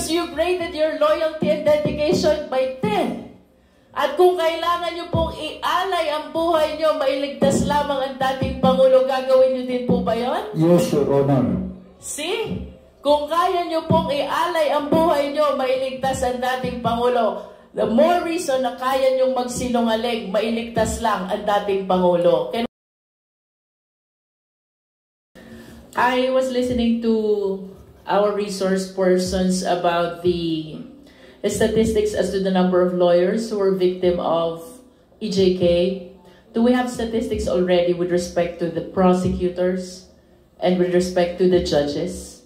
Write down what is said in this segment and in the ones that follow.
because you've rated your loyalty and dedication by 10. At kung kailangan nyo pong ialay ang buhay nyo, mailigtas lamang ang dating Pangulo, gagawin nyo din po ba yun? Yes, Your Honor. See? Kung kaya nyo pong ialay ang buhay nyo, mailigtas ang dating Pangulo. The more reason na kaya nyong magsinungaling, mailigtas lang ang dating Pangulo. I was listening to our resource persons about the statistics as to the number of lawyers who were victim of EJK. Do we have statistics already with respect to the prosecutors and with respect to the judges?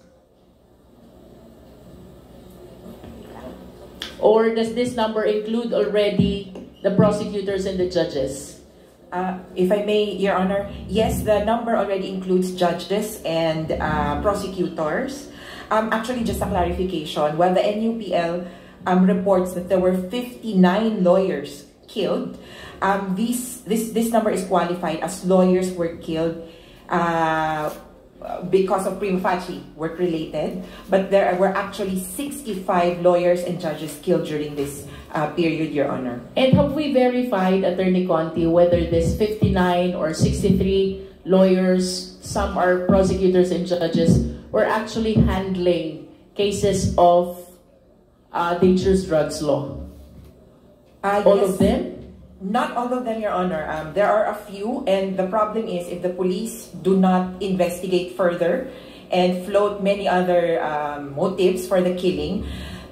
Or does this number include already the prosecutors and the judges? If I may, Your Honor, yes, the number already includes judges and prosecutors. Actually, just a clarification, while the NUPL reports that there were 59 lawyers killed, this number is qualified as lawyers were killed because of prima facie work-related, but there were actually 65 lawyers and judges killed during this period, Your Honor. And have we verified, Attorney Conti, whether this 59 or 63 lawyers, some are prosecutors and judges, were actually handling cases of dangerous drugs law? All yes. of them? Not all of them, Your Honor. There are a few, and the problem is if the police do not investigate further and float many other motives for the killing,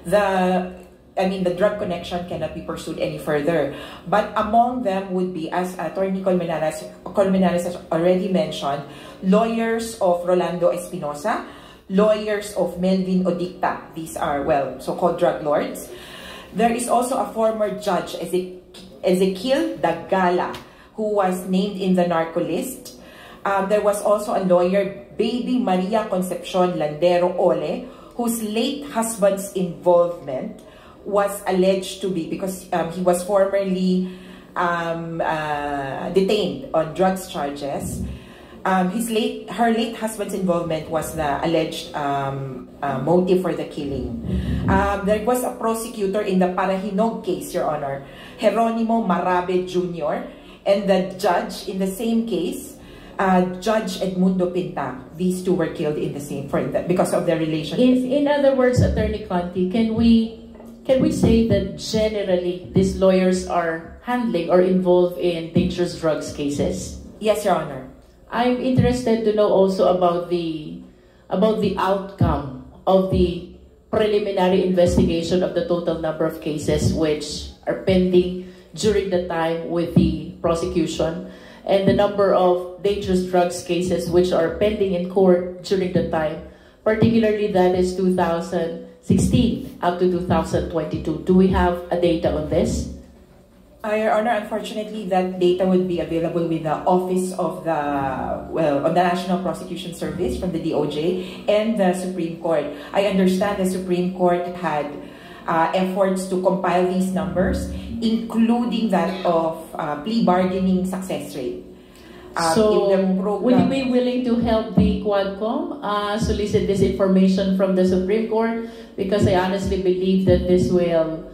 the drug connection cannot be pursued any further. But among them would be, as Attorney Colmenares has already mentioned, lawyers of Rolando Espinosa, lawyers of Melvin Odicta. These are, well, so-called drug lords. There is also a former judge, Ezekiel Dagala, who was named in the narco list. There was also a lawyer, Baby Maria Concepcion Landero Ole, whose late husband's involvement was alleged to be, because he was formerly detained on drugs charges. Her late husband's involvement was the alleged motive for the killing. There was a prosecutor in the Parahinog case, Your Honor, Jeronimo Marabe Jr., and the judge in the same case, Judge Edmundo Pinta. These two were killed in the same because of their relation. In other words, Attorney Conti, can we say that generally these lawyers are handling or involved in dangerous drugs cases? Yes, Your Honor. I'm interested to know also about the outcome of the preliminary investigation of the total number of cases which are pending during the time with the prosecution, and the number of dangerous drugs cases which are pending in court during the time, particularly that is 2016 up to 2022. Do we have a data on this? Your Honor, unfortunately, that data would be available with the Office of the National Prosecution Service from the DOJ and the Supreme Court. I understand the Supreme Court had efforts to compile these numbers, including that of plea bargaining success rate. So, would you be willing to help the Quadcom solicit this information from the Supreme Court? Because I honestly believe that this will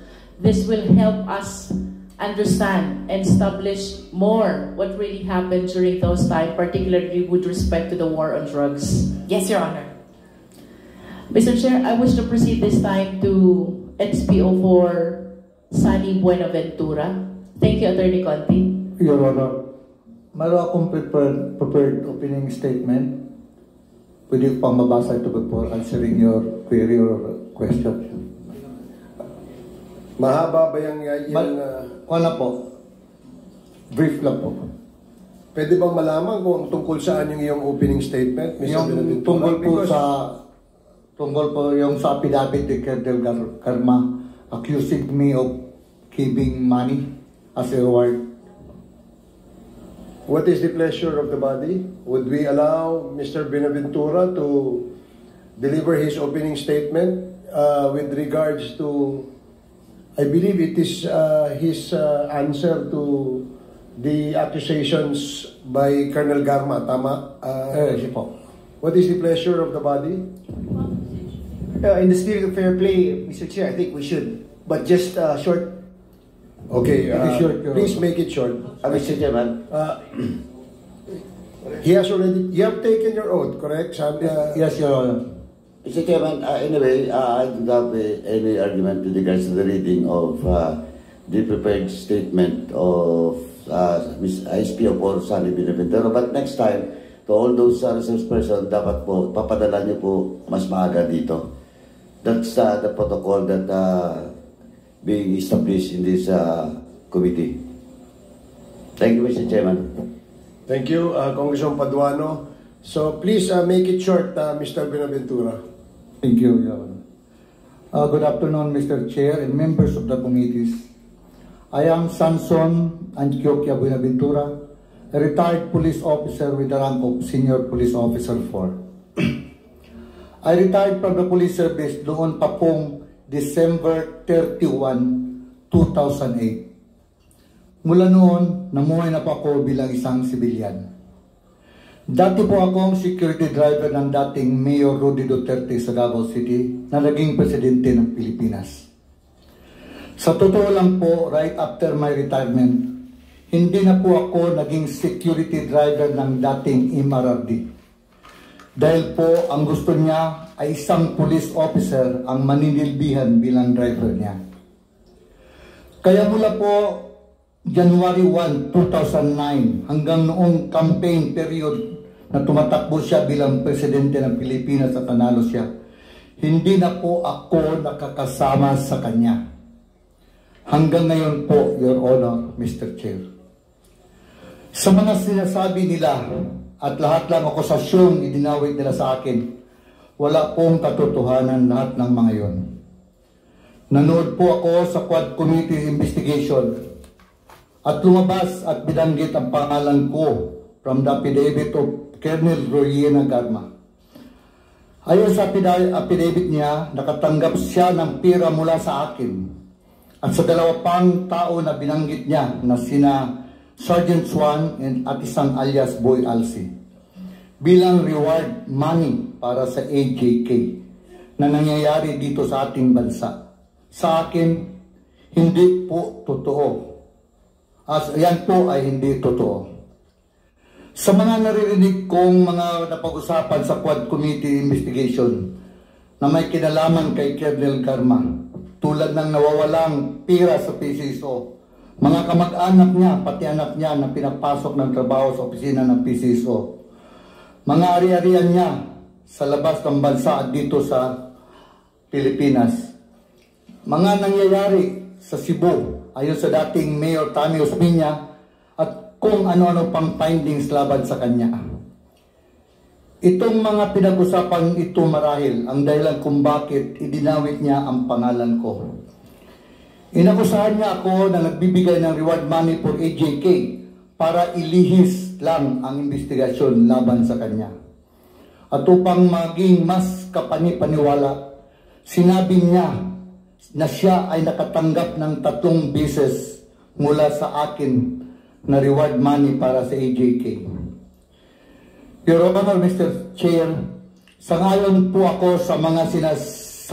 help us understand and establish more what really happened during those times, particularly with respect to the war on drugs. Yes, Your Honor. Mr. Chair, I wish to proceed this time to XPO4 Sunny Buenaventura. Thank you, Attorney Conti. Your Honor, mayroon akong prepared opening statement. Pwede ko pang mabasa ito before answering your query or question. Mahaba ba yung wala po. Brief lang po. Pwede bang malaman kung tungkol saan yung iyong opening statement, Mr. Yung tungkol po yung sa affidavit ni Colonel Garma accusing me of giving money as a reward. What is the pleasure of the body? Would we allow Mr. Buenaventura to deliver his opening statement with regards to, I believe it is his answer to the accusations by Colonel Garma, tama? Yes po. What is the pleasure of the body? In the spirit of fair play, Mr. Chair, I think we should, but just short. Okay, Make it short, Your please Honor. make it short. Mr. Chairman, He has already, you have taken your oath, correct? Yes, Your Honor. Mr. Chairman, anyway, I don't have any argument with regards to the reading of the prepared statement of Ms. SPO for Sunny Binaventero. But next time, to all those resource person, dapat po, papadala niyo po mas maaga dito. That's the protocol that being established in this committee. Thank you, Mr. Chairman. Thank you, Congressman Paduano. So please make it short, Mr. Binaventura. Thank you, Your Honor. Good afternoon, Mr. Chair and members of the committees. I am Samson Antioquia Buenaventura, a retired police officer with the rank of Senior Police Officer 4. I retired from the police service noon pa pong December 31, 2008. Mula noon, namuhay na po ako bilang isang sibilyan. Dati po akong security driver ng dating Mayor Rudy Duterte sa Davao City na naging presidente ng Pilipinas. Sa totoo lang po, right after my retirement, hindi na po ako naging security driver ng dating MRRD. Dahil po ang gusto niya ay isang police officer ang maninilbihan bilang driver niya. Kaya mula po January 1, 2009 hanggang noong campaign period na tumatakbo siya bilang presidente ng Pilipinas at nanalo siya, hindi na po ako nakakasama sa kanya. Hanggang ngayon po, Your Honor, Mr. Chair. Sa mga sinasabi nila at lahat lang akusasyong idinawit nila sa akin, wala pong katotohanan lahat ng mga yon. Nanood po ako sa Quad Committee investigation at lumabas at binanggit ang pangalan ko from the affidavit of Colonel Royena Garma. Ayon sa affidavit niya, nakatanggap siya ng pera mula sa akin at sa dalawa pang tao na binanggit niya na sina Sergeant Swan at isang alias Boy Alsi bilang reward money para sa AJK na nangyayari dito sa ating bansa. Sa akin, hindi po totoo. Yan po ay hindi totoo. Sa mga naririnig kong mga napag-usapan sa Quad Committee investigation na may kinalaman kay Colonel Garma, tulad ng nawawalang pira sa PCSO, mga kamag-anak niya, pati anak niya na pinapasok ng trabaho sa opisina ng PCSO, mga ari-arian niya sa labas ng bansa at dito sa Pilipinas, mga nangyayari sa Cebu ayon sa dating Mayor Tami Osmeña at kung ano-ano pang findings laban sa kanya. Itong mga pinag-usapan ito marahil ang dahilan kung bakit idinawit niya ang pangalan ko. Inakusahan niya ako na nagbibigay ng reward money for AJK para ilihis lang ang investigasyon laban sa kanya. At upang maging mas kapani-paniwala, sinabi niya na siya ay nakatanggap ng 3 beses mula sa akin na reward money para sa AJK. Your Honor, Mr. Chair, sangayon po ako sa mga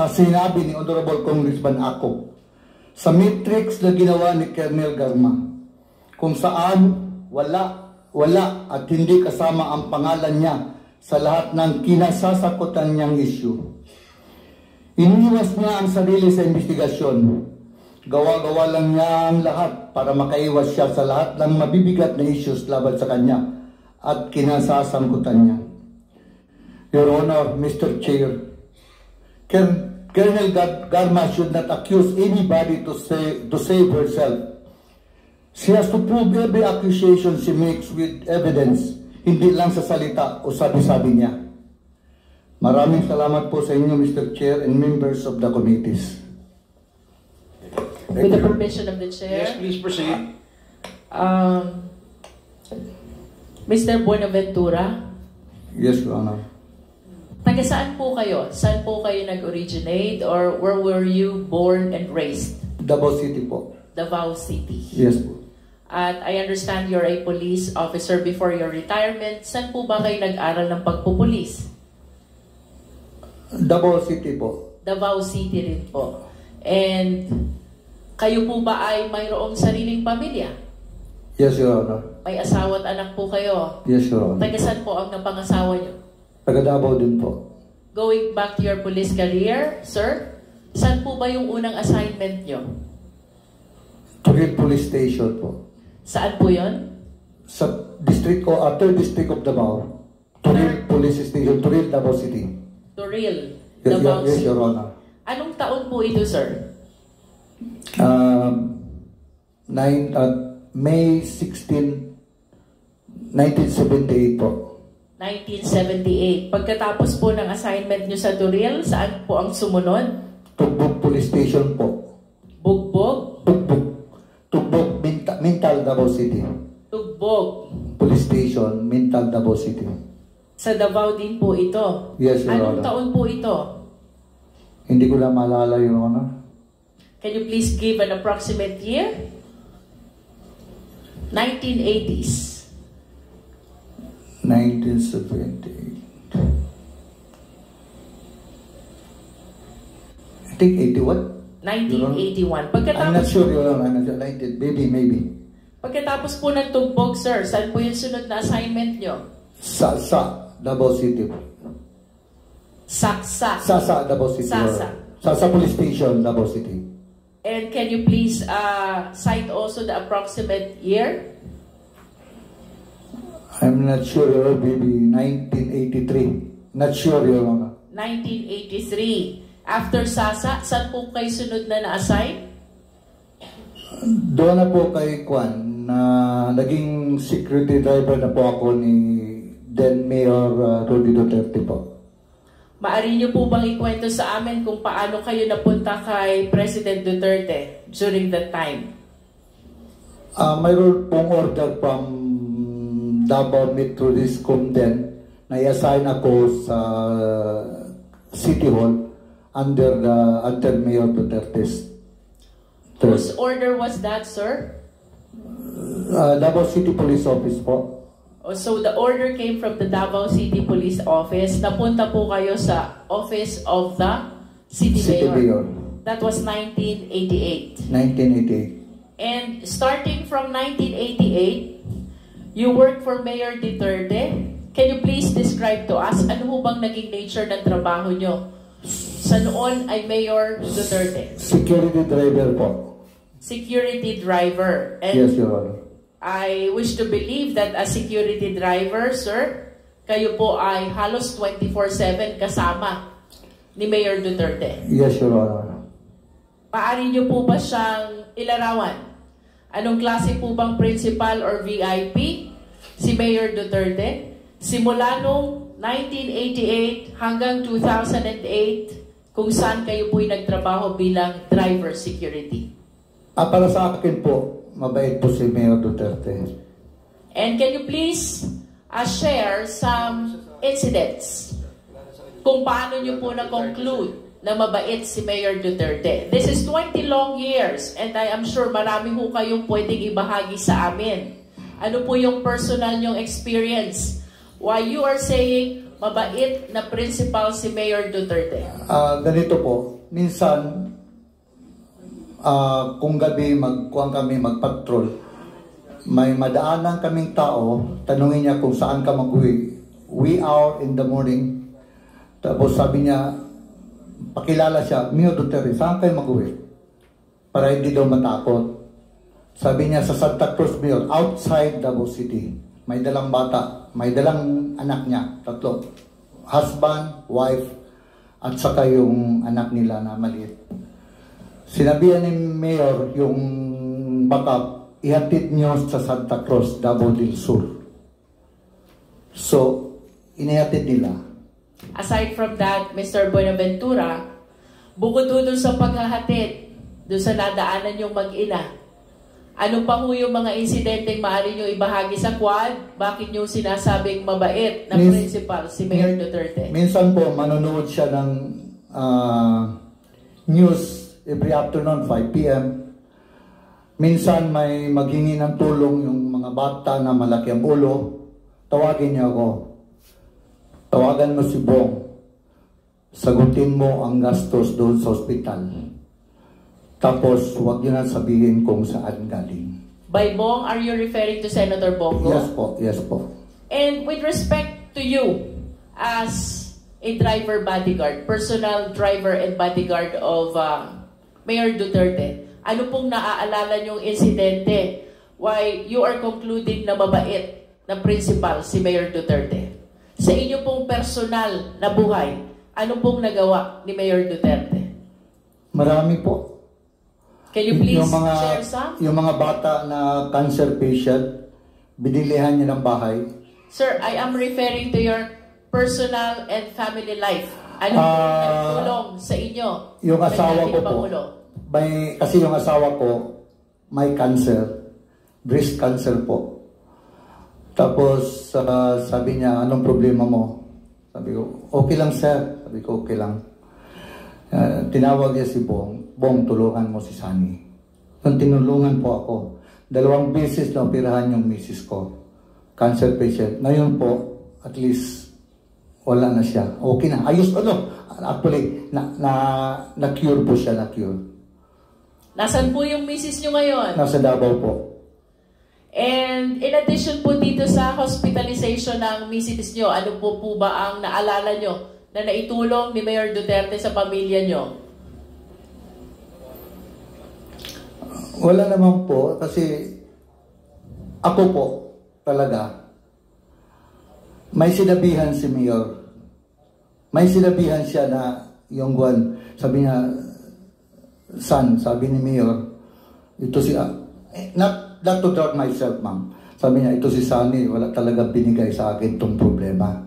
sinabi ni Honorable Congressman Ako sa matrix na ginawa ni Colonel Garma, kung saan wala at hindi kasama ang pangalan niya sa lahat ng kinasasakutan niyang issue. Iniwas niya ang sarili sa investigasyon. Gawa-gawa lang niya ang lahat para makaiwas siya sa lahat ng mabibigat na issues laban sa kanya at kinasasangkutan niya. Your Honor, Mr. Chair, Colonel Garma should not accuse anybody to save herself. She has to prove every accusation she makes with evidence, hindi lang sa salita o sabi-sabi niya. Maraming salamat po sa inyo, Mr. Chair and members of the committees. With the permission of the chair. Yes, please proceed. Mr. Buenaventura, Yes, Your Honor. taga saan po kayo? Saan po kayo nag-originate or where were you born and raised? Davao City po. Davao City. Yes po. At I understand you're a police officer before your retirement. Saan po ba kayo nag-aral ng pagpupulis? Davao City po. Davao City rin po. And kayo po ba ay mayroong sariling pamilya? Yes, Your Honor. May asawa at anak po kayo? Yes, Your Honor. Tagasan po ang napangasawa nyo? Taga Davao din po. Going back to your police career, sir, saan po ba yung unang assignment nyo? Turil Police Station po. Saan po yon? Sa district ko, 3rd District of Davao. Turil Police Station, Turil, Davao City. Turil, Yes, Davao yes, City. Your Honor. Anong taon po ito, sir? May 16, 1978 po. 1978. Pagkatapos po ng assignment nyo sa Turil, saan po ang sumunod? Tugbog Police Station po. Bugbog? Tugbog, Mintal, Davao City. Tugbog. Police Station, Mintal, Davao City. Sa Davao din po ito? Yes, Your Anong Honor. taon po ito? Hindi ko lang maalala, Your Honor. Can you please give an approximate year? 1980s. 1978. I think 81. 1981. I'm not sure, Your Honor. I'm not sure. Maybe. Pagkatapos po ng Tugbog, sir, saan po yung sunod na assignment nyo? Sa Davao City. Saksa. Sa Davao City. Sasa. Sa Police Station, Davao City. And can you please cite also the approximate year? I'm not sure, Your Honor. Maybe 1983. Not sure, Your Honor. 1983. After Sasa, saan po kayo sunod na na-assign? Doon na po kay Kwan na naging security driver na po ako ni then Mayor Rudy Duterte po. Maari niyo po bang ikwento sa amin kung paano kayo napunta kay President Duterte during that time? Mayroon pong order from Davao Metro Discom then na i-assign ako sa City Hall under Mayor Duterte's term. Whose order was that, sir? Davao City Police Office po. So the order came from the Davao City Police Office. Napunta po kayo sa Office of the City Mayor. That was 1988. 1988. And starting from 1988, you worked for Mayor Duterte. Can you please describe to us ano ho bang naging nature ng trabaho nyo sa noon ay Mayor Duterte? Security driver po. Security driver. And Yes, Your Honor. I wish to believe that as security driver, sir, kayo po ay halos 24/7 kasama ni Mayor Duterte. Yes, Your Honor. Paari niyo po ba siyang ilarawan? Anong klase po bang principal or VIP si Mayor Duterte? Simula noong 1988 hanggang 2008, kung saan kayo po'y nagtrabaho bilang driver security. Para sa akin po, mabait po si Mayor Duterte. And can you please share some incidents kung paano niyo po na-conclude na mabait si Mayor Duterte? This is 20 long years and I am sure marami ho kayong pwedeng ibahagi sa amin. Ano po yung personal nyong experience? Why you are saying mabait na principal si Mayor Duterte? Ganito po, minsan kung gabi magpatrol, may madaanan kaming tao, tanungin niya kung saan ka mag-uwi. We are in the morning. Tapos sabi niya, pakilala siya, Mayor Duterte, saan kayo mag-uwi? Para hindi daw matakot. Sabi niya sa Santa Cruz, Mayor, outside Davao City. May dalang bata, may dalang anak niya, 3. Husband, wife, at saka yung anak nila na maliit. Sinabihan ni Mayor yung backup, ihatid niyo sa Santa Cruz, Davao del Sur. So, inihatid nila. Aside from that, Mr. Buenaventura, bukod doon sa paghahatid, doon sa nadaanan yung mag-ina, ano pa ho yung mga insidenteng maaari nyo ibahagi sa quad? Bakit nyo sinasabing mabait na principal si Mayor Duterte? Minsan po, manonood siya ng news every afternoon, 5 p.m. Minsan may maghingi ng tulong yung mga bata na malaki ang ulo. Tawagin niya ako. Tawagan mo si Bong. sagutin mo ang gastos doon sa ospital. Tapos, huwag nyo na sabihin kung saan galing. By Bong, are you referring to Senator Bongo? Yes po, yes po. And with respect to you as a driver bodyguard, personal driver and bodyguard of Mayor Duterte, ano pong naaalala niyong insidente why you are concluding na mabait na principal si Mayor Duterte? Sa inyo pong personal na buhay, ano pong nagawa ni Mayor Duterte? Marami po. Can you please yung share some? Yung mga bata na cancer patient, binilihan niya ng bahay. Sir, I am referring to your personal and family life. Ano pong nagtulong sa inyo? Yung asawa ko po, kasi yung asawa ko may cancer, breast cancer po. Tapos sabi niya, anong problema mo? Sabi ko, okay lang sir. Sabi ko, okay lang. Tinawag niya si Bong, Bong, tulungan mo si Sunny. Nung tinulungan po ako, 2 beses na operahan yung misis ko. Cancer patient. Ngayon po, at least, wala na siya. Okay na. Ayos, actually, na-cure po siya, na-cure. Nasaan po yung misis nyo ngayon? Nasa Davao po. And in addition po dito sa hospitalization ng misis nyo, ano po ba ang naalala nyo na naitulong ni Mayor Duterte sa pamilya nyo? Wala naman po kasi ako po talaga may sinabihan si Mayor. May sinabihan siya na yung buwan, sabi niya, son, sabi ni Mayor, ito si not to doubt myself, ma'am. Sabi niya, ito si Sunny, wala talaga binigay sa akin itong problema.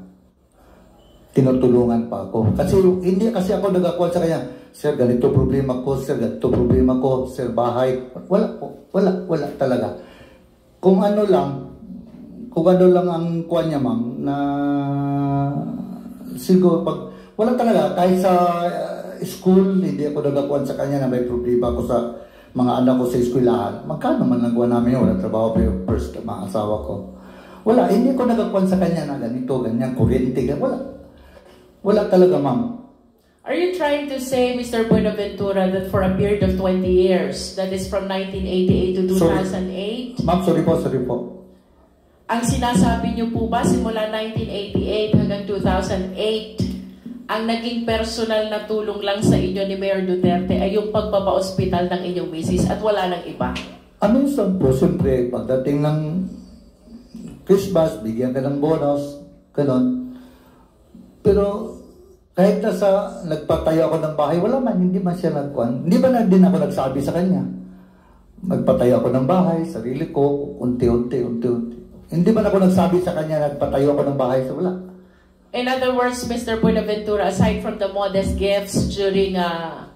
Tinutulungan pa ako. Kasi hindi kasi ako nagakuha sa kanya, sir, ganito problema ko, sir, ganito problema ko, sir, bahay. Wala po. Wala talaga. Kung ano lang ang kuha niya, ma'am, na siguro pag, wala talaga, kahit sa school, hindi ako nagakuha sa kanya na may problema ko sa mga anak ko sa eskwelahan. Magkano man nagawa namin yun, walang trabaho pa yung first mga asawa ko. Wala, hindi ko nagakuha sa kanya na ganito, ganyan, kuryente, wala talaga, ma'am. Are you trying to say, Mr. Buenaventura, that for a period of 20 years, that is from 1988 to 2008? Ma'am, sorry po. Ang sinasabi niyo po ba, simula 1988 hanggang 2008, ang naging personal na tulong lang sa inyo ni Mayor Duterte ay yung pagpapa-ospital ng inyong misis at wala nang iba? Minsan po, siyempre, pagdating ng Christmas, bigyan ka ng bonus, ganon. Pero kahit nagpatayo ako ng bahay, wala man, hindi man siya nagkuhan. Hindi ba din ako nagsabi sa kanya? Nagpatayo ako ng bahay, sarili ko, unti-unti. Hindi ba ako nagsabi sa kanya, nagpatayo ako ng bahay, so wala. In other words, Mr. Buenaventura, aside from the modest gifts during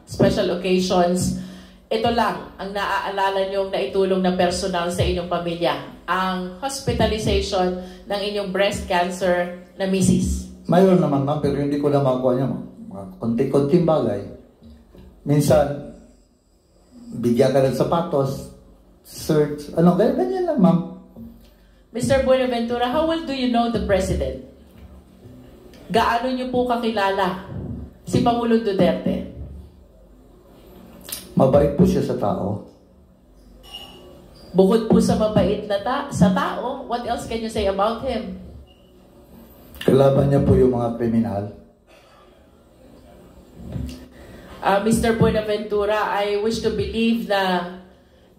special occasions, ito lang ang naaalala niyong naitulong na personal sa inyong pamilya, ang hospitalization ng inyong breast cancer na misis. Mayroon naman, ma'am, pero hindi ko na makuha niya, ma'am. Konti-konting bagay. Minsan, bigyan ka ng sapatos, search, ganyan lang, ma'am. Mr. Buenaventura, how well do you know the President? Gaano niyo po kakilala si Pangulong Duterte? Mabait po siya sa tao. Bukod po sa mabait na sa tao, what else can you say about him? Kalaban niya po yung mga kriminal. Mr. Buenaventura, I wish to believe na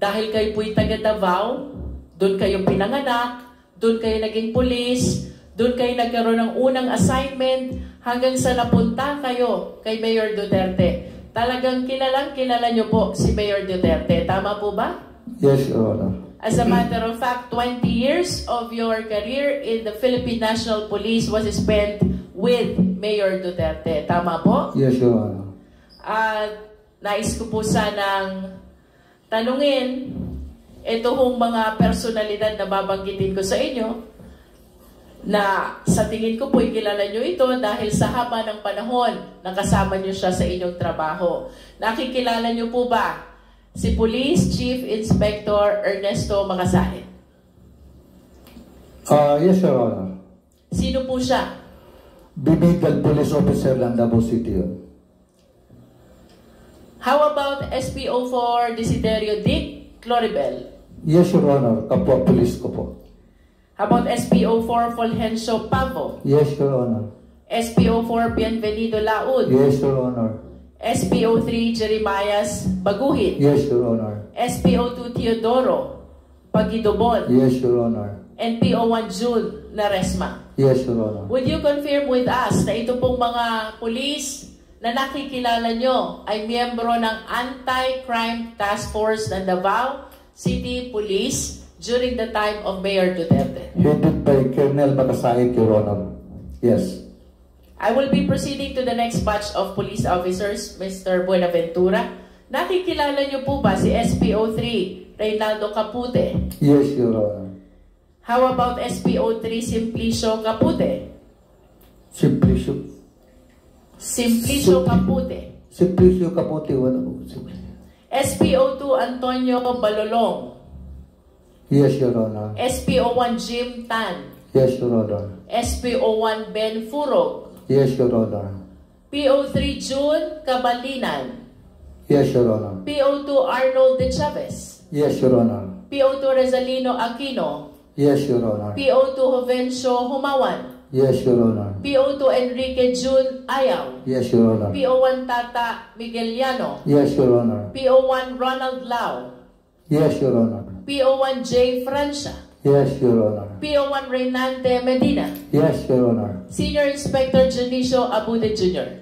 dahil kayo po'y taga Davao, doon kayo pinanganak, doon kayo naging pulis, doon kayo nagkaroon ng unang assignment hanggang sa napunta kayo kay Mayor Duterte. Talagang kilala nyo po si Mayor Duterte. Tama po ba? Yes, Your Honor. As a matter of fact, 20 years of your career in the Philippine National Police was spent with Mayor Duterte. Tama po? Yes, Your Honor. Nais ko po sanang tanungin ito hong mga personalidad na babanggitin ko sa inyo na sa tingin ko po ikilala nyo ito dahil sa haba ng panahon nakasama nyo siya sa inyong trabaho. Nakikilala nyo po ba si Police Chief Inspector Ernesto Macasain? Yes, Your Honor. Sino po siya? Binidal police officer ng Davao City yun. How about SPO4 Desiderio Dick Cloribel? Yes, Your Honor. Kapwa police ko po. How about SPO4 Fulgencio Pavo? Yes, Your Honor. SPO4 Bienvenido Laud? Yes, Your Honor. SPO3 Jeremias Baguhin? Yes, Your Honor. SPO2 Teodoro Pagidobon? Yes, Your Honor. And PO1 June Naresma? Yes, Your Honor. Would you confirm with us na ito pong mga police na nakikilala nyo ay miyembro ng Anti-Crime Task Force ng Davao City Police during the time of Mayor Duterte? Headed by Colonel Batasait, Your Honor. Yes. I will be proceeding to the next batch of police officers, Mr. Buenaventura. Nakikilala nyo po ba si SPO3 Reynaldo Capute? Yes, Your Honor. How about SPO3 Simplicio Capute? Simplicio. Simplicio Capute. Simplicio Capote, wala po. SPO2 Antonio Balolong. Yes, Your Honor. SPO1 Jim Tan. Yes, Your Honor. SPO1 Ben Furog. Yes, Your Honor. PO3 June Cabalinan. Yes, Your Honor. PO2 Arnold De Chavez. Yes, Your Honor. PO2 Rezalino Aquino. Yes, Your Honor. PO2 Jovencio Humawan. Yes, Your Honor. PO2 Enrique June Ayaw. Yes, Your Honor. PO1 Tata Migueliano. Yes, Your Honor. PO1 Ronald Lau. Yes, Your Honor. PO1 J. Francia. Yes, Your Honor. PO1 Reynante Medina. Yes, Your Honor. Senior Inspector Junicio Abude Jr.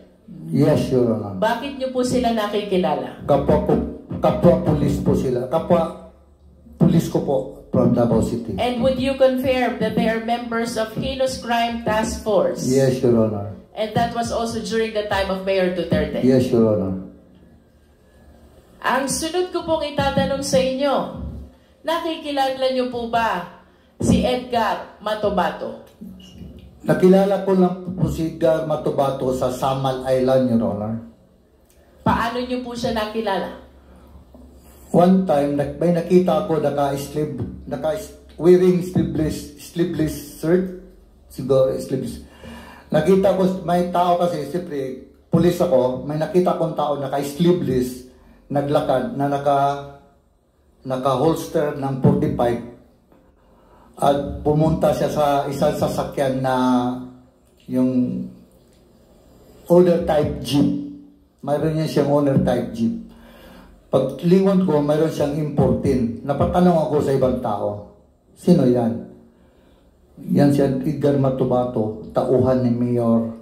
Yes, Your Honor. Bakit niyo po sila nakikilala? Kapwa police po sila. Kapwa police ko po from Davao City. And would you confirm that they are members of Heinous Crime Task Force? Yes, Your Honor. And that was also during the time of Mayor Duterte? Yes, Your Honor. Ang sunod ko pong itatanong sa inyo, nakikilala niyo po ba si Edgar Matobato? Nakilala ko lang po si Edgar Matobato sa Samal Island, Your Honor. Paano niyo po siya nakilala? One time, may nakita ako wearing sleeveless shirt. Siguro, sleeveless. Nakita ko, may tao kasi, siyempre, pulis ako, may nakita kong tao naka-sleeveless, naglakad, na naka-holster ng 45. At pumunta siya sa isang sasakyan na yung owner type jeep. Mayroon niya siyang owner type jeep. Paglingon ko, mayroon siyang importin. Napatanong ako sa ibang tao, sino yan? Yan si Edgar Matobato, tauhan ni yung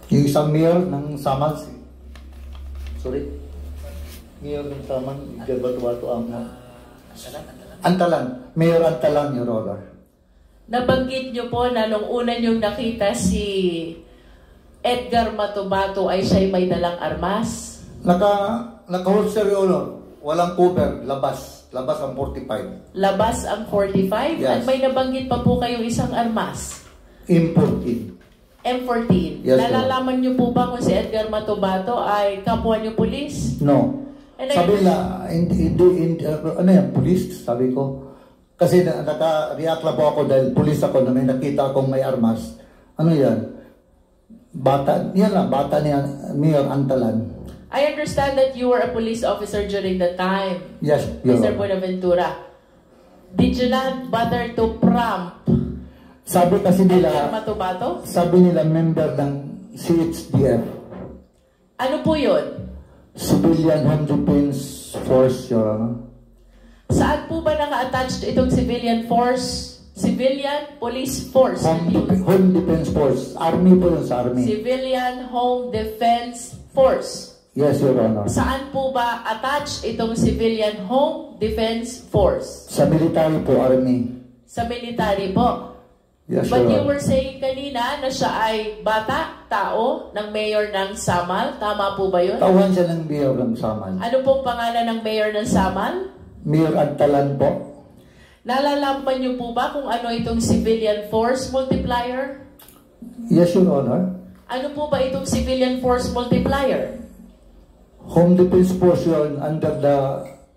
isang mayor ng Samal. Mayor ng Samal, Edgar Matobato ang Antalan. Mayor Antalan, Your Honor. Nabanggit niyo po na nung una niyong nakita si Edgar Matobato ay siya'y may dalang armas? Naka-holster, Your Honor. Walang cover, labas ang 45. Labas ang 45? Yes. At may nabanggit pa po kayong isang armas? M14. M14. Yes, Nalalaman niyo po ba kung si Edgar Matobato ay kapwa niyo pulis? No. And Sabi na, ano yan, police? Sabi ko. Kasi naka-react lang po ako dahil police ako na may nakita akong may armas. Ano yan? Bata niya, Mayor Antalan. I understand that you were a police officer during the time, Yes, Your Mr. Honor. Buenaventura. Did you not bother to prompt Sabi kasi Edgar nila, Matobato? sabi nila member ng CHDF, Ano po yun? Civilian Home Defense Force, Your Honor. Saan po ba naka-attached itong civilian force? Civilian Police Force. Home Defense Force. Army po yun sa Army. Civilian Home Defense Force. Yes, Your Honor. Saan po ba attached itong Civilian Home Defense Force? Sa military po, Army. Sa military po. Yes, But you Your Honor. were saying kanina na siya ay bata, tao, ng mayor ng Samal. Tama po ba yun? Tawan siya ng Mayor ng Samal. Ano pong pangalan ng mayor ng Samal? Mayor Antalan po. Nalalaman niyo po ba kung ano itong Civilian Force Multiplier? Yes, Your Honor. Ano po ba itong Civilian Force Multiplier? Home Defense Force yun under the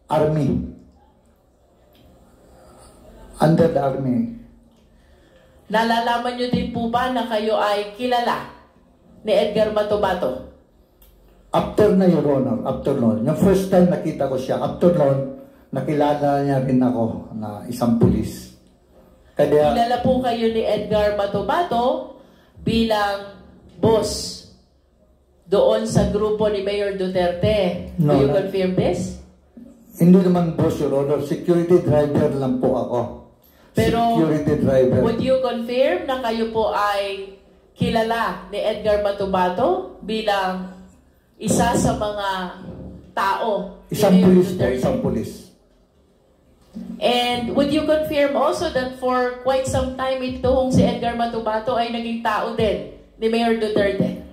Army. Under the Army. nalalaman nyo din po ba na kayo ay kilala ni Edgar Matubato? After na, Your Honor, after noon. Yung first time nakita ko siya, after noon, nakilala niya rin ako na isang pulis. Kaya, Kilala po kayo ni Edgar Matubato bilang boss doon sa grupo ni Mayor Duterte. No, Do you no. confirm this? hindi naman boss, Your Honor, security driver lang po ako. Pero, security driver. would you confirm na kayo po ay kilala ni Edgar Matubato bilang isa sa mga tao Isang ni Mayor pulis po, Duterte? isang pulis. And would you confirm also that for quite some time itong si Edgar Matubato ay naging tao din ni Mayor Duterte?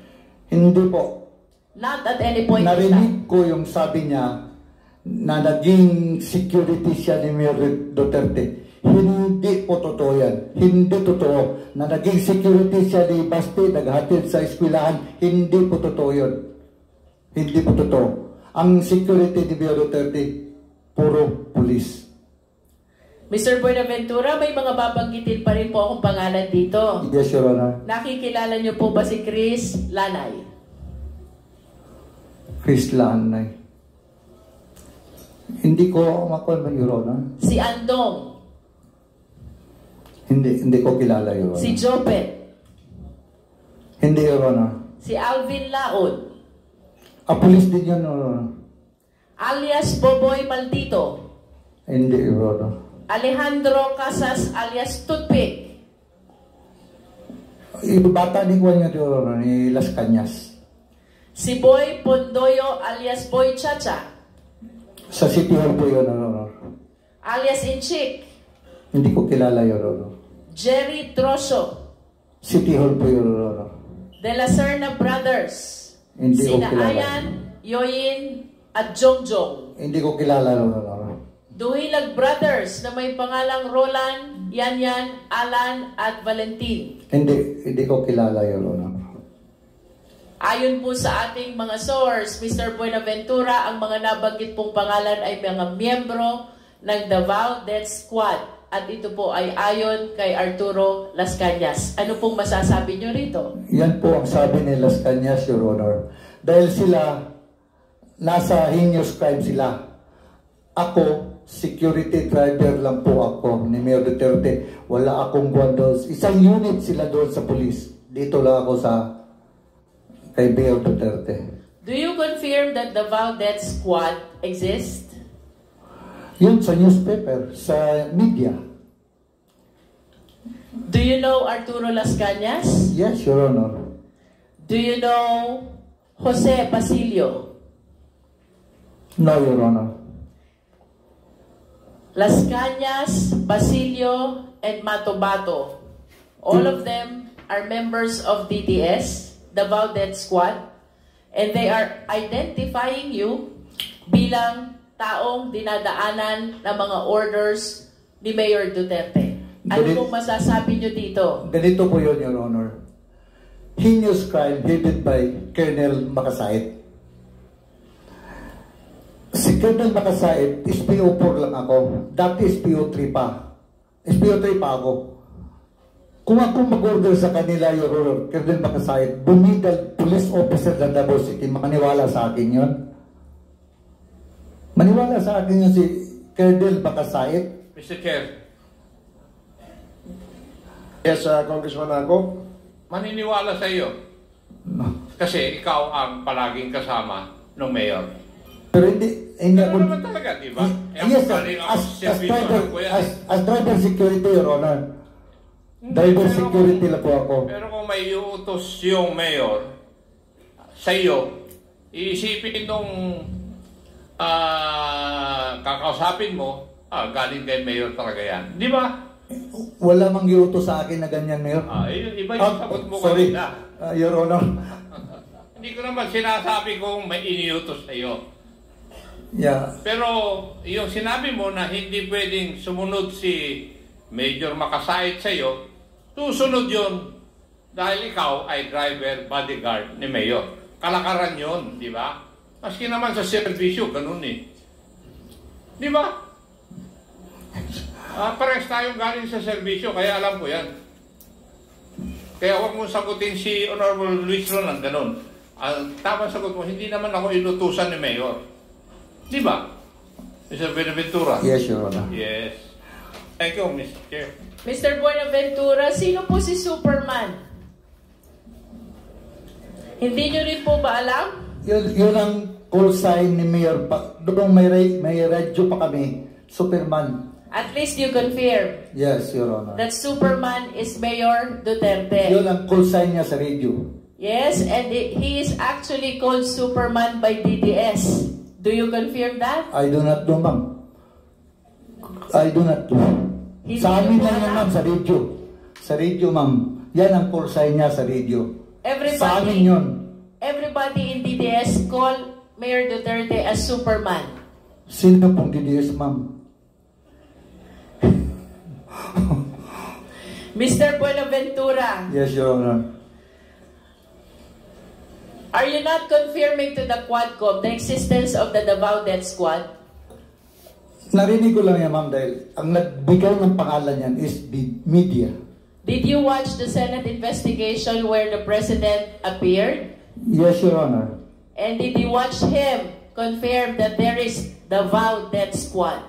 Hindi po. Not at any point in time. Narinig ko yung sabi niya na naging security siya ni Mayor Duterte. Hindi po totoo yan. Hindi totoo. Na naging security siya ni Basti, naghatid sa eskwelahan. Hindi po totoo yun. Hindi po totoo. Ang security ni Mayor Duterte, puro pulis. Mr. Buenaventura, may mga babanggitin pa rin po akong pangalan dito. Yes, Your Honor. Nakikilala niyo po ba si Chris Lanay? Chris Lanay. Hindi ko makuha, Your Honor. Si Andong? Hindi ko kilala, Your Honor. Si Jopet? Hindi, Your Honor. Si Alvin Laod? Pulis din yun, Your Honor. Alias Boboy Maldito? Hindi, Your Honor. Alejandro Casas alias Toothpick? Bata ni Juan yun, Your Honor, ni Las Cañas. Si Boy Pondoyo alias Boy Chacha? Sa City Hall po yun, Your Honor. Alias Inchik? Hindi ko kilala, Your Honor. Jerry Troso? City Hall po yun, Your Honor. De La Serna Brothers? Hindi ko Sina kilala. Ayan, Yoyin at Jongjong? Hindi ko kilala, Your Honor. Duhilag Brothers na may pangalang Roland, Yanyan, Alan at Valentin? Hindi ko kilala, Your Honor. Ayon po sa ating mga source, Mr. Buenaventura, ang mga nabanggit pong pangalan ay mga miyembro ng Davao Death Squad. At ito po ay ayon kay Arturo Las Cañas. Ano pong masasabi nyo rito? Yan po ang sabi ni Las Cañas, Your Honor. Dahil sila, nasa heinous crime sila. Ako, security driver lang po ako ni Mayor Duterte. Wala akong buwan doon. Isang unit sila doon sa police. Dito lang ako sa kay Mayor Duterte. Do you confirm that the Davao Death Squad exists? Yun sa newspaper, sa media. Do you know Arturo Las Cañas? Yes, Your Honor. Do you know Jose Basilio? No, Your Honor. Las Cañas, Basilio, and Matubato. All of them are members of DDS, Davao Death Squad, and they are identifying you bilang taong dinadaanan ng mga orders ni Mayor Duterte. Ano pong masasabi nyo dito? Ganito po yun, Your Honor. Heinous crime headed by Colonel Makasait. Si Colonel Makasait, SPO4 lang ako. Dati SPO3 pa. SPO3 pa ako. Kung ako mag-order sa kanila, Your Honor, Colonel Makasait, bumidal police officer ng Davao City, makaniwala sa akin yun. Maniwala sa akin yun si Colonel Makasait. Mr. Chair, Yes, Congressman ako. maniniwala sa iyo. Kasi ikaw ang palaging kasama ng mayor. Pero hindi Pero ako... naman talaga, di ba? Yes, sir. As driver security, Your Honor. Driver security lang po ako. Pero kung may iutos yung mayor sa iyo, iisipin nung kakausapin mo, galing kay mayor talaga yan. Di ba? Wala mang giutos sa akin na ganyan, Mayor. Iba yung sagot mo sorry, kanina. Your Honor. Hindi ko naman sinasabi kung may iniutos sa iyo. Yeah. Pero yung sinabi mo na hindi pwedeng sumunod si Major Makasait sa iyo, susunod yun dahil ikaw ay driver bodyguard ni Mayor. Kalakaran yun, di ba? Maski naman sa servisyo, ganun eh. Di ba? Parehas tayong galing sa servisyo, kaya alam ko yan. Kaya huwag mong sagutin si Honorable Luis Ron ng ganun. Ang tamang sagot mo, hindi naman ako inutusan ni Mayor. Di ba? Mr. Buenaventura? Yes, Your Honor. Yes. Thank you, Mr. Chair. Mr. Buenaventura, sino po si Superman? Hindi nyo rin po ba alam? Yun ang call sign ni Mayor. Doon may radyo pa kami, Superman. At least you confirm Yes, Your Honor. that Superman is Mayor Duterte. Yun ang call sign niya sa radio. Yes, and he is actually called Superman by DDS. Do you confirm that? I do not know, ma'am. I do not know. Hindi Sa amin mo lang yan, alam? ma'am, sa radio. Sa radio, ma'am. Yan ang call sign niya sa radio. Sa amin yun. Everybody in DDS call Mayor Duterte as Superman. Sino pong DDS, ma'am? Mr. Buenaventura, Yes, Your Honor. are you not confirming to the Quadcom the existence of the Davao Death Squad? Narinig ko lang yan, ma'am, dahil ang nagbigay ng pangalan yan is the media. Did you watch the Senate investigation where the President appeared? Yes, Your Honor. And did you watch him confirm that there is Davao Death Squad?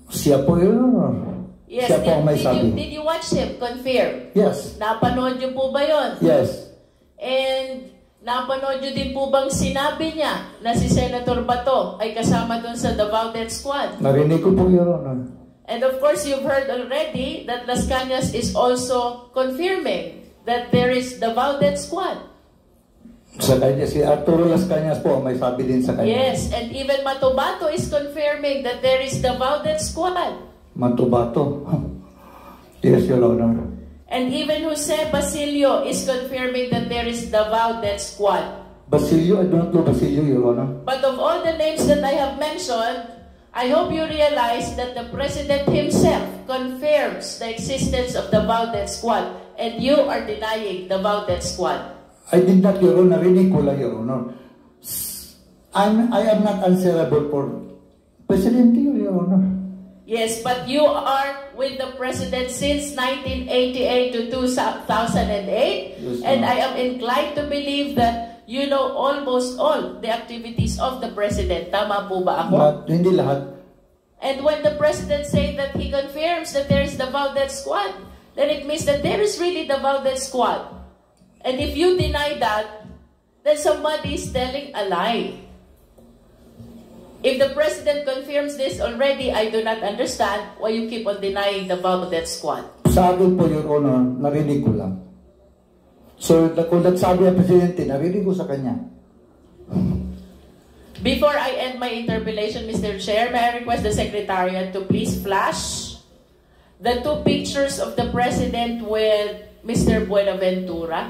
Siya po, Your Honor. Yes, Siya po ang may sabi. did you watch him confirm? Yes. Napanood niyo po ba yun? Yes. And napanood niyo din po bang sinabi niya na si Senator Bato ay kasama dun sa Davao Death Squad? Narinig ko po, Your Honor. And of course, you've heard already that Las Cañas is also confirming that there is Davao Death Squad. Sa kanya, si Arturo Las Cañas po ang may sabi din sa kanya. Yes, and even Matobato is confirming that there is Davao Death Squad. Matubato. Yes, Your Honor. And even Jose Basilio is confirming that there is Davao Death Squad. Basilio, I don't know Basilio, Your Honor. But of all the names that I have mentioned, I hope you realize that the President himself confirms the existence of the Davao Death Squad, and you are denying the Davao Death Squad. I did not, Your Honor. Narinig ko lang, Your Honor. I am not answerable for President, Your Honor. Yes, but you are with the President since 1988 to 2008, Yes, and ma'am. I am inclined to believe that you know almost all the activities of the President. Tama po ba ako? But hindi lahat. And when the President says that he confirms that there is the Davao Death Squad, then it means that there is really the Davao Death Squad. And if you deny that, then somebody is telling a lie. If the President confirms this already, I do not understand why you keep on denying the Davao Death Squad. Sa akin po, Your Honor, narinig ko lang. So, kung nagsabi ang Presidente, narinig ko sa kanya. Before I end my interpellation, Mr. Chair, may I request the Secretariat to please flash the two pictures of the President with Mr. Buenaventura.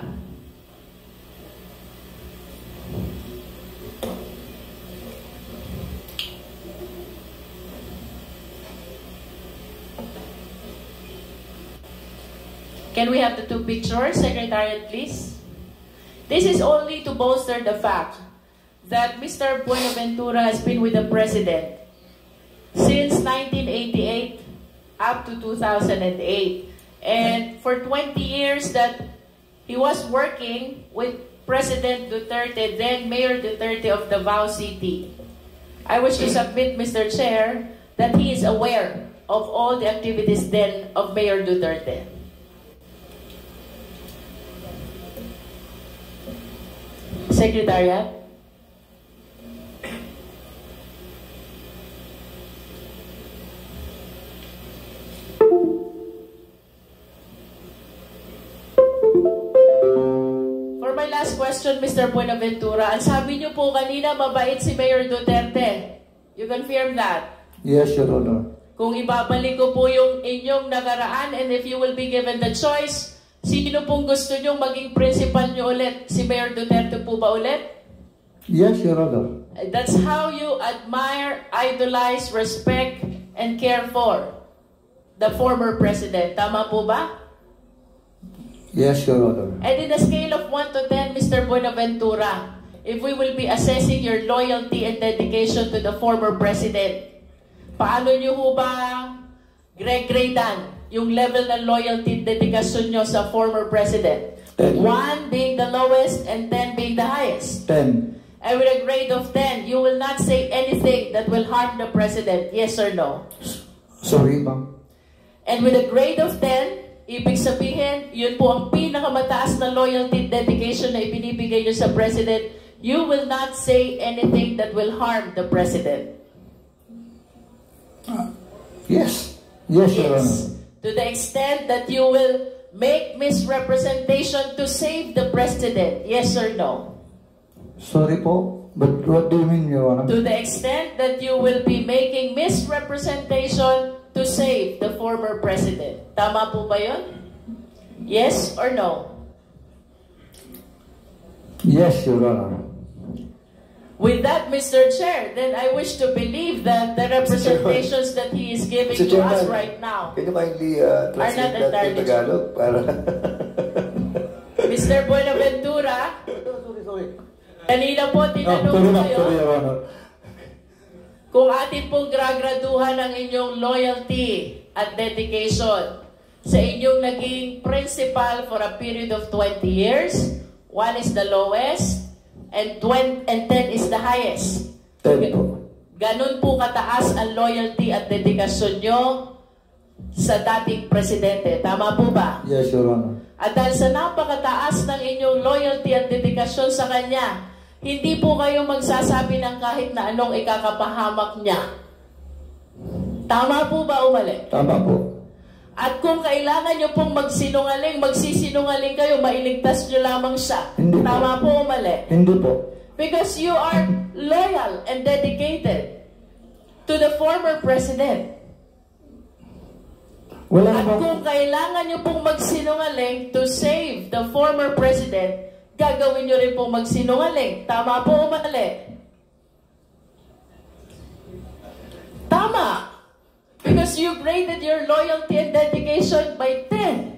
Can we have the two pictures, Secretariat, please? This is only to bolster the fact that Mr. Buenaventura has been with the President since 1988 up to 2008. And for 20 years that he was working with President Duterte, then Mayor Duterte of Davao City. I wish to submit, Mr. Chair, that he is aware of all the activities then of Mayor Duterte. Secretariat. For my last question, Mr. Buenaventura, ang sabi niyo po kanina, mabait si Mayor Duterte. You confirm that? Yes, Your Honor. Kung ibabalik ko po yung inyong nakaraan, and if you will be given the choice, sino pong gusto nyong maging principal nyo ulit? Si Mayor Duterte po ba ulit? Yes, Your Honor. That's how you admire, idolize, respect, and care for the former president. Tama po ba? Yes, Your Honor. And in a scale of 1 to 10, Mr. Buenaventura, if we will be assessing your loyalty and dedication to the former president, paano nyo ho ba grade-gradean yung level ng loyalty, dedikasyon nyo sa former president? 10. 1 being the lowest and 10 being the highest. 10. And with a grade of 10, you will not say anything that will harm the president, yes or no? Sorry, ma'am. And with a grade of 10, ibig sabihin, yun po ang pinakamataas na loyalty dedication na ibinibigay nyo sa president. You will not say anything that will harm the president. Yes. Yes, Your Honor. To the extent that you will make misrepresentation to save the president, yes or no? Sorry po, but what do you mean, Your Honor? To the extent that you will be making misrepresentation to save the former president. Tama po ba yun? Yes or no? Yes, Your Honor. With that, Mr. Chair, then I wish to believe that the representations that he is giving Mr. to us Chairman, right now can you kindly translate not that to entirely Tagalog? Para Mr. Buenaventura, sorry. kanina po tinanong Sorry, ko ma'am. kayo Sorry, Your Honor. kung atin pong gragraduhan ang inyong loyalty at dedication sa inyong naging principal for a period of 20 years. 1 is the lowest and 10 is the highest. 10 po. Ganun po kataas ang loyalty at dedikasyon nyo sa dating presidente. Tama po ba? Yes, Your Honor. At dahil sa napakataas ng inyong loyalty at dedikasyon sa kanya, hindi po kayo magsasabi ng kahit na anong ikakapahamak niya. Tama po ba o mali? Tama po. At kung kailangan nyo pong magsinungaling, magsisinungaling kayo, mailigtas nyo lamang siya. Hindi po. Tama po o mali? Hindi po. Because you are loyal and dedicated to the former president. Wala At po. kung kailangan nyo pong magsinungaling to save the former president, gagawin nyo rin pong magsinungaling. Tama po o mali? Tama. Because you graded your loyalty and dedication by 10.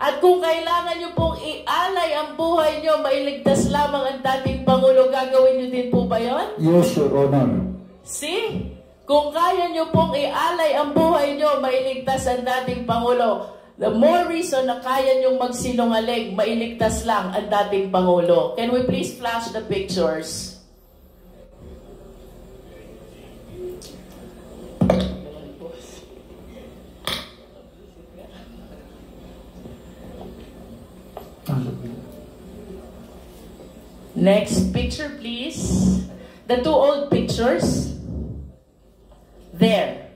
At kung kailangan nyo pong ialay ang buhay nyo, mailigtas lamang ang dating Pangulo, gagawin nyo din po ba yun? Yes, Your Honor. See? Kung kaya nyo pong ialay ang buhay nyo, mailigtas ang dating Pangulo, the more reason na kaya nyong magsinungaling, mailigtas lang ang dating Pangulo. Can we please flash the pictures? Next picture, please. The 2 old pictures. There.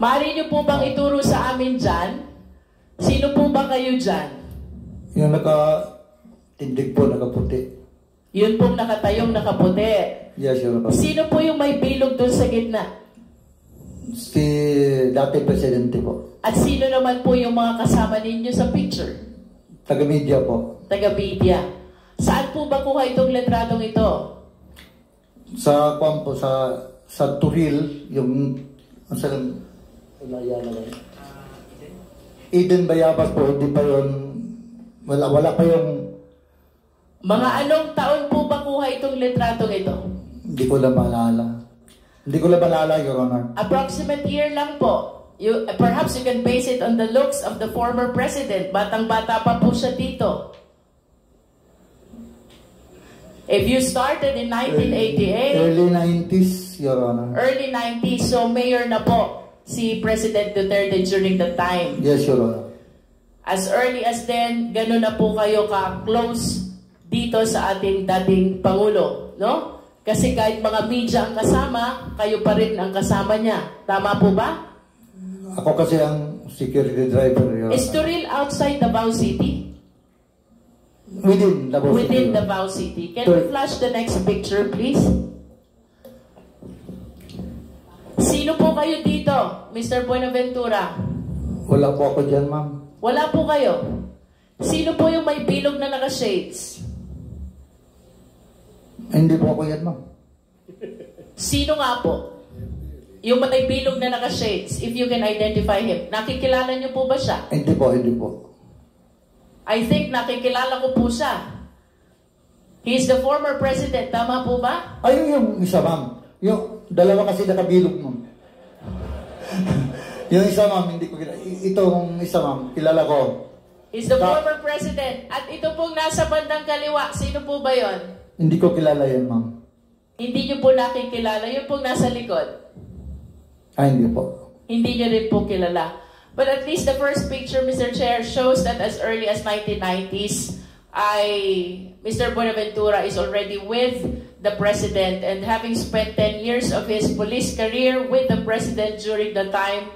Maaari niyo po bang ituro sa amin dyan? Sino po ba kayo dyan? Yung naka-tindig po, nakaputi. Yun pong nakatayong nakaputi. Yes, Your Honor. Sino po yung may bilog doon sa gitna? Si dating presidente po. At sino naman po yung mga kasama ninyo sa picture? Taga-media po. Taga-media. Saan po ba kuha itong letradong ito? Sa kwan po, sa Turil, yung sa Eden Bayabas po, hindi pa yun, wala pa yung... Mga anong taon po ba kuha itong letradong ito? Hindi ko lang maalala. Hindi ko lang maalala, Your Honor. Approximate year lang po. Perhaps you can base it on the looks of the former president. Batang-bata pa po siya dito. If you started in 1988, Early 90s, Your Honor. early 90s, so mayor na po si President Duterte during the time. Yes, Your Honor. As early as then, ganun na po kayo ka-close dito sa ating dating Pangulo, no? Kasi kahit mga media ang kasama, kayo pa rin ang kasama niya. Tama po ba? Ako kasi ang security driver, Your Honor. Is Turil outside Davao City? Within Davao City. Within Davao City. Can we flash the next picture, please? Sino po kayo dito, Mr. Buenaventura? Wala po ako dyan, ma'am. Wala po kayo. Sino po yung may bilog na naka-shades? Hindi po ako yan, ma'am. Sino nga po? Yung may bilog na naka-shades, if you can identify him. Nakikilala niyo po ba siya? Hindi po, hindi po. I think nakikilala ko po siya. He's the former president. Tama po ba? Ayun yung isa, ma'am. Yung dalawa kasi nakabilog, ma'am. Yung isa, ma'am, hindi ko kilala. Itong isa, ma'am, kilala ko. Is the former president. At ito pong nasa bandang kaliwa, sino po ba yon? Hindi ko kilala yan, ma'am. Hindi nyo po nakikilala. Yung pong nasa likod. Hindi po. Hindi nyo rin po kilala. But at least the first picture, Mr. Chair, shows that as early as 1990s, Mr. Buenaventura is already with the President, and having spent 10 years of his police career with the President during the time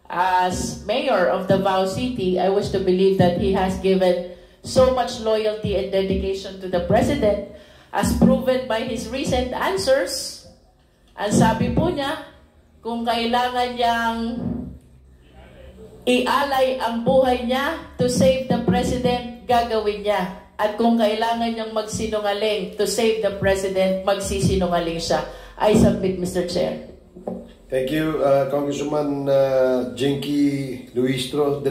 as mayor of Davao City, I wish to believe that he has given so much loyalty and dedication to the President, as proven by his recent answers. Ang sabi po niya, kung kailangan niyang ialay ang buhay niya to save the President, gagawin niya. At kung kailangan niyang magsinungaling to save the President, magsisinungaling siya. I submit, Mr. Chair. Thank you, Congresswoman Jinky Luistro.